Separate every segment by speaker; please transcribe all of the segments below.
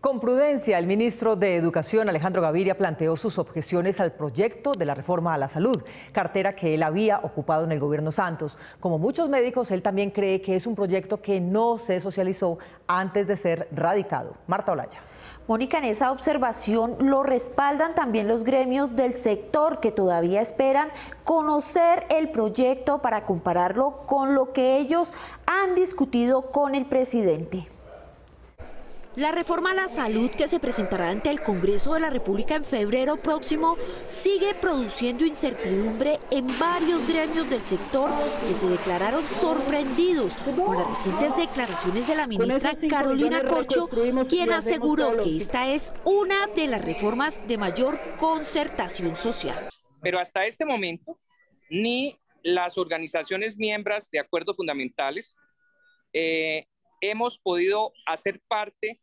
Speaker 1: Con prudencia, el ministro de Educación, Alejandro Gaviria, planteó sus objeciones al proyecto de la reforma a la salud, cartera que él había ocupado en el gobierno Santos. Como muchos médicos, él también cree que es un proyecto que no se socializó antes de ser radicado. Marta Olaya.
Speaker 2: Mónica, en esa observación lo respaldan también los gremios del sector que todavía esperan conocer el proyecto para compararlo con lo que ellos han discutido con el presidente. La reforma a la salud que se presentará ante el Congreso de la República en febrero próximo sigue produciendo incertidumbre en varios gremios del sector que se declararon sorprendidos con las recientes declaraciones de la ministra Carolina Corcho, quien aseguró que esta es una de las reformas de mayor concertación social.
Speaker 3: Pero hasta este momento, ni las organizaciones miembros de acuerdos fundamentales hemos podido hacer parte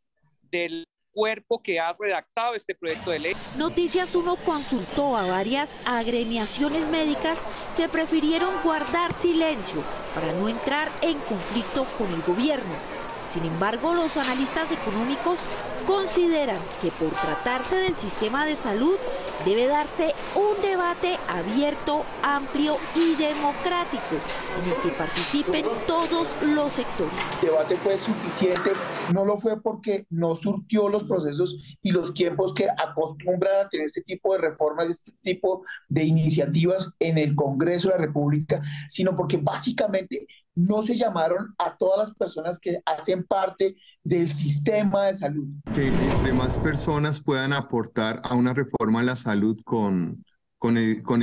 Speaker 3: del cuerpo que ha redactado este proyecto de ley.
Speaker 2: Noticias 1 consultó a varias agremiaciones médicas que prefirieron guardar silencio para no entrar en conflicto con el gobierno. Sin embargo, los analistas económicos consideran que por tratarse del sistema de salud debe darse un debate abierto, amplio y democrático en el que participen todos los sectores.
Speaker 4: El debate fue suficiente, no lo fue porque no surtió los procesos y los tiempos que acostumbran a tener este tipo de reformas, este tipo de iniciativas en el Congreso de la República, sino porque básicamente no se llamaron a todas las personas que hacen parte del sistema de salud.
Speaker 5: Que entre más personas puedan aportar a una reforma a la salud con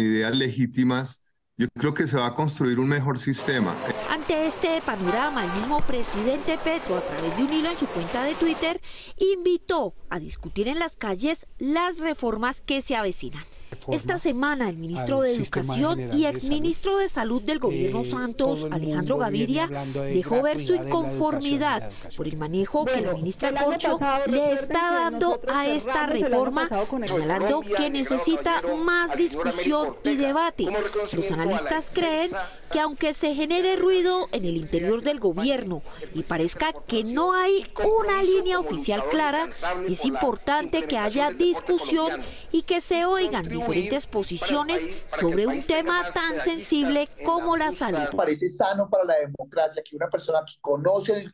Speaker 5: ideas legítimas, yo creo que se va a construir un mejor sistema.
Speaker 2: Ante este panorama, el mismo presidente Petro, a través de un hilo en su cuenta de Twitter, invitó a discutir en las calles las reformas que se avecinan. Esta semana el ministro de Educación y exministro de Salud del gobierno Santos, Alejandro Gaviria, dejó ver su inconformidad por el manejo que la ministra Corcho le está dando a esta reforma, señalando que necesita más discusión y debate. Los analistas creen que aunque se genere ruido en el interior del gobierno y parezca que no hay una línea oficial clara, es importante que haya discusión y que se oigan diferentes posiciones sobre un tema tan sensible como la salud.
Speaker 4: Parece sano para la democracia que una persona que conoce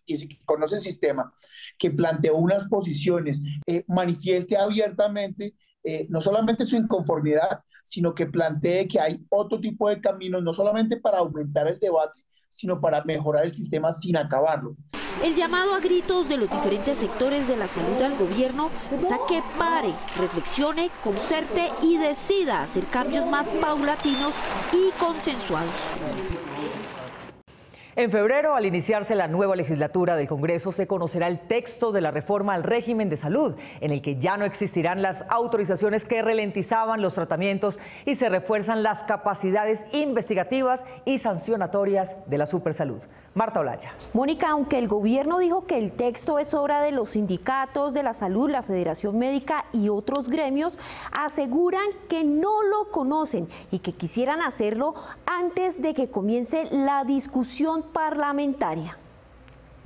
Speaker 4: el sistema, que planteó unas posiciones, manifieste abiertamente no solamente su inconformidad, sino que plantee que hay otro tipo de caminos, no solamente para aumentar el debate, sino para mejorar el sistema sin acabarlo.
Speaker 2: El llamado a gritos de los diferentes sectores de la salud al gobierno es a que pare, reflexione, concerte y decida hacer cambios más paulatinos y consensuados.
Speaker 1: En febrero, al iniciarse la nueva legislatura del Congreso, se conocerá el texto de la reforma al régimen de salud, en el que ya no existirán las autorizaciones que ralentizaban los tratamientos y se refuerzan las capacidades investigativas y sancionatorias de la supersalud. Marta Olaya.
Speaker 2: Mónica, aunque el gobierno dijo que el texto es obra de los sindicatos de la salud, la Federación Médica y otros gremios, aseguran que no lo conocen y que quisieran hacerlo antes de que comience la discusión parlamentaria.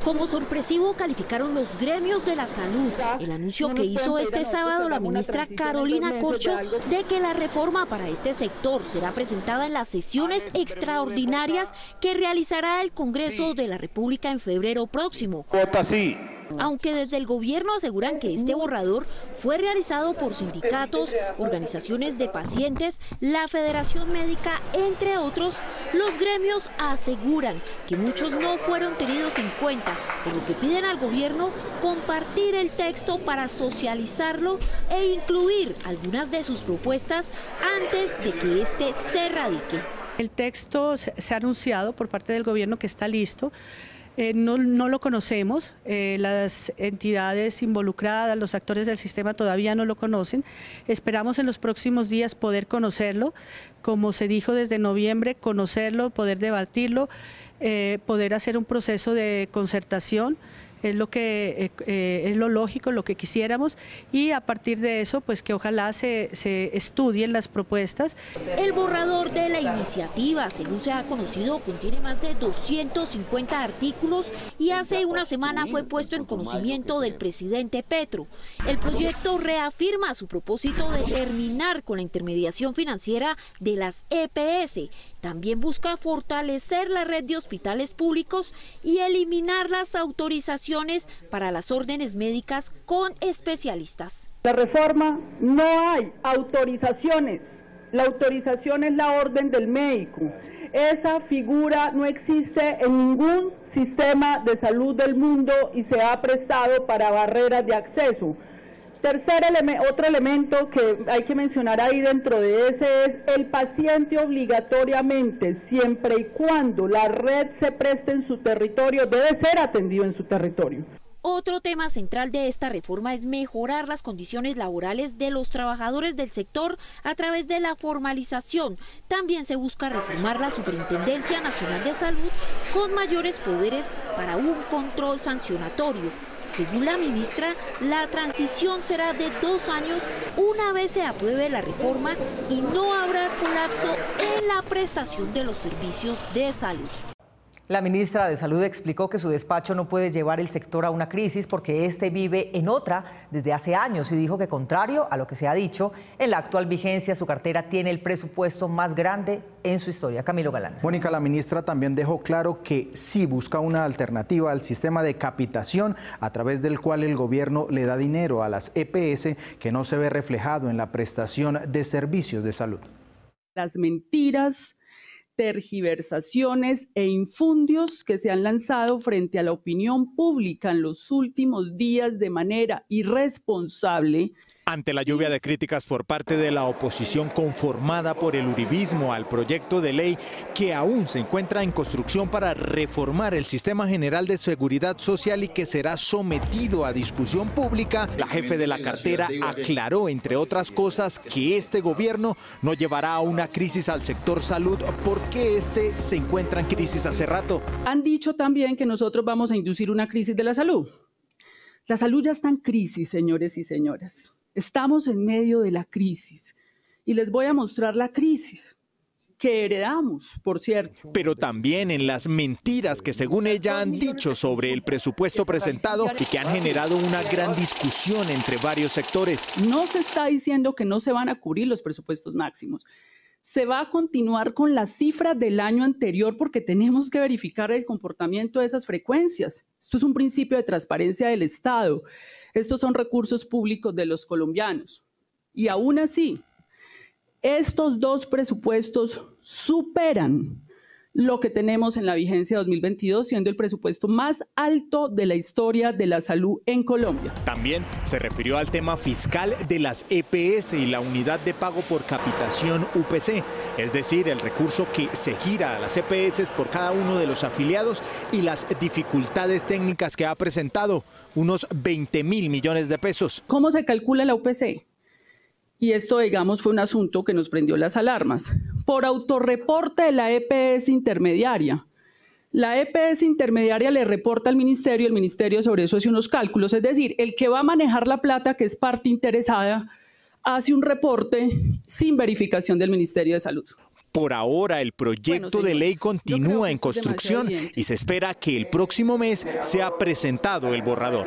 Speaker 2: Como sorpresivo calificaron los gremios de la salud el anuncio que hizo este sábado la ministra Carolina Corcho de que la reforma para este sector será presentada en las sesiones extraordinarias que realizará el Congreso de la República en febrero próximo. Aunque desde el gobierno aseguran que este borrador fue realizado por sindicatos, organizaciones de pacientes, la Federación Médica, entre otros, los gremios aseguran que muchos no fueron tenidos en cuenta, por lo que piden al gobierno compartir el texto para socializarlo e incluir algunas de sus propuestas antes de que este se radique.
Speaker 6: El texto se ha anunciado por parte del gobierno que está listo. No lo conocemos, las entidades involucradas, los actores del sistema todavía no lo conocen. Esperamos en los próximos días poder conocerlo, como se dijo desde noviembre, conocerlo, poder debatirlo, poder hacer un proceso de concertación es lo lógico, lo que quisiéramos, y a partir de eso, pues que ojalá se estudien las propuestas.
Speaker 2: El borrador de la iniciativa, según se ha conocido, contiene más de 250 artículos y hace una semana fue puesto en conocimiento del presidente Petro. El proyecto reafirma su propósito de terminar con la intermediación financiera de las EPS. También busca fortalecer la red de hospitales públicos y eliminar las autorizaciones para las órdenes médicas con especialistas.
Speaker 7: La reforma no hay autorizaciones. La autorización es la orden del médico. Esa figura no existe en ningún sistema de salud del mundo y se ha prestado para barreras de acceso. Otro elemento que hay que mencionar ahí dentro de ese es el paciente obligatoriamente, siempre y cuando la red se preste en su territorio, debe ser atendido en su territorio.
Speaker 2: Otro tema central de esta reforma es mejorar las condiciones laborales de los trabajadores del sector a través de la formalización. También se busca reformar la Superintendencia Nacional de Salud con mayores poderes para un control sancionatorio. Según la ministra, la transición será de 2 años una vez se apruebe la reforma y no habrá colapso en la prestación de los servicios de salud.
Speaker 1: La ministra de Salud explicó que su despacho no puede llevar el sector a una crisis porque este vive en otra desde hace años y dijo que, contrario a lo que se ha dicho, en la actual vigencia su cartera tiene el presupuesto más grande en su historia. Camilo Galán.
Speaker 8: Mónica, la ministra también dejó claro que sí busca una alternativa al sistema de capitación a través del cual el gobierno le da dinero a las EPS que no se ve reflejado en la prestación de servicios de salud.
Speaker 9: Las mentiras, tergiversaciones e infundios que se han lanzado frente a la opinión pública en los últimos días de manera irresponsable.
Speaker 10: Ante la lluvia de críticas por parte de la oposición conformada por el uribismo al proyecto de ley que aún se encuentra en construcción para reformar el Sistema General de Seguridad Social y que será sometido a discusión pública, la jefe de la cartera aclaró, entre otras cosas, que este gobierno no llevará a una crisis al sector salud porque este se encuentra en crisis hace rato.
Speaker 9: Han dicho también que nosotros vamos a inducir una crisis de la salud. La salud ya está en crisis, señores y señoras. Estamos en medio de la crisis y les voy a mostrar la crisis que heredamos, por cierto.
Speaker 10: Pero también en las mentiras que según ella han dicho sobre el presupuesto presentado y que han generado una gran discusión entre varios sectores.
Speaker 9: No se está diciendo que no se van a cubrir los presupuestos máximos. Se va a continuar con las cifras del año anterior porque tenemos que verificar el comportamiento de esas frecuencias. Esto es un principio de transparencia del Estado. Estos son recursos públicos de los colombianos. Y aún así, estos dos presupuestos superan lo que tenemos en la vigencia 2022, siendo el presupuesto más alto de la historia de la salud en Colombia.
Speaker 10: También se refirió al tema fiscal de las EPS y la unidad de pago por capitación UPC, es decir, el recurso que se gira a las EPS por cada uno de los afiliados y las dificultades técnicas que ha presentado, unos 20.000 millones de pesos.
Speaker 9: ¿Cómo se calcula la UPC? Y esto, digamos, fue un asunto que nos prendió las alarmas. Por autorreporte de la EPS intermediaria. La EPS intermediaria le reporta al ministerio, el ministerio sobre eso hace unos cálculos. Es decir, el que va a manejar la plata, que es parte interesada, hace un reporte sin verificación del Ministerio de Salud.
Speaker 10: Por ahora, el proyecto de ley continúa en construcción y se espera que el próximo mes sea presentado el borrador.